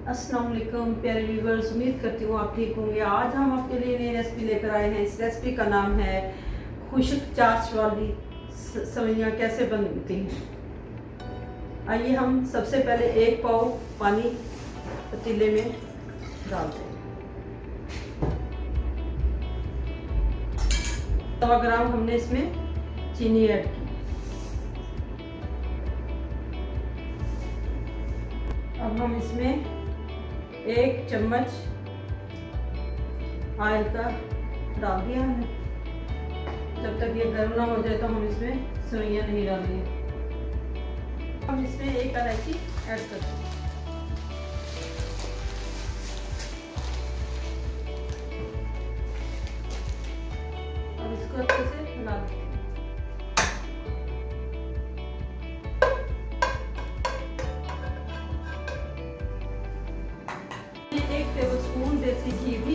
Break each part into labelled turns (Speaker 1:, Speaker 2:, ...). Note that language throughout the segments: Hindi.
Speaker 1: अस्सलाम वालेकुम प्यारे व्यूवर्स, उम्मीद करती हूँ आप ठीक होंगे। आज हम आपके लिए नई रेसिपी लेकर आए हैं। इस रेसिपी का नाम है खुश्क चाश वाली सवैयाँ कैसे बनती हैं। आइए हम सबसे पहले 1 पाव पानी पतीले में डालते हैं। 100 ग्राम हमने इसमें चीनी ऐड की। अब हम इसमें 1 चम्मच ऑयल का डाल दिया हमने। जब तक ये गर्म ना हो जाए तो हम इसमें सेवइयां नहीं डालेंगे। हम इसमें 1 इलायची ऐड करते हैं। अब इसको अच्छे से हिला देते हैं। टेबलस्पून देसी घी भी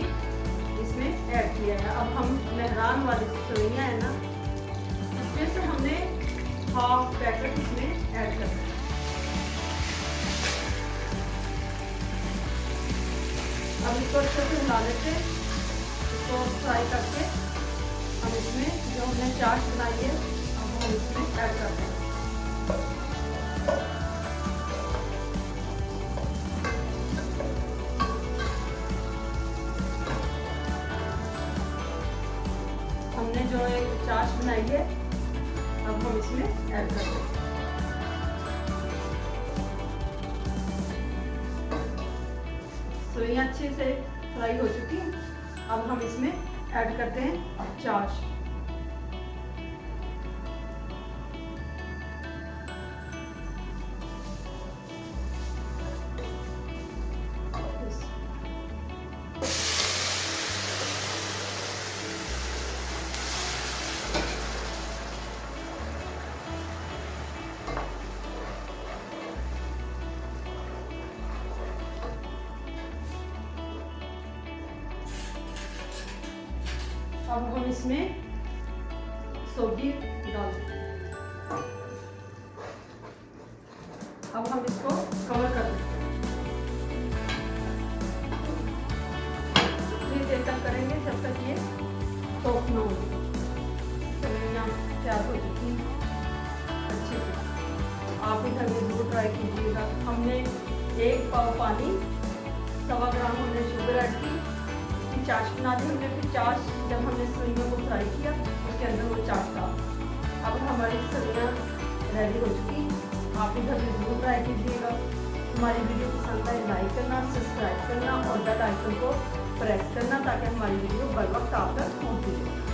Speaker 1: इसमें ऐड किया है। अब हम मेहरान वाली सेवइयां है ना, इसमें से हमने हाफ पैकेट इसमें ऐड करना है। अब इसको अच्छे से हिला लेते हैं। इसको फ्राई करके हम इसमें जो हमने चाट बनाई है अब हम इसमें ऐड करते हैं। हमने जो एक चाश बनाई है अब हम इसमें ऐड कर देंगे। सेवइयां अच्छे से फ्राई हो चुकी हैं। अब हम इसमें ऐड करते हैं चाश। अब हम इसमें सोगी डाल दें। अब हम इसको कवर कर दें। इतनी देर तक करेंगे जब तक ये सॉफ्ट ना हो। सेवइयां तैयार हो चुकी हैं अच्छे से। आप भी घर में जरूर ट्राई कीजिएगा। हमने 1 पाव पानी, 1.25 ग्राम हमने शुगर ऐड की, चाश बना दी हमने। फिर चाश जब हमने सेवइयों को फ्राई किया उसके अंदर वो चाश था। अब हमारी सेवइयां रेडी हो चुकी। आप भी घर में जरूर ट्राई कीजिएगा। हमारी वीडियो पसंद आए लाइक करना, सब्सक्राइब करना और बेल आइकन को प्रेस करना ताकि हमारी वीडियो बर वक्त आप तक पहुँच जाए।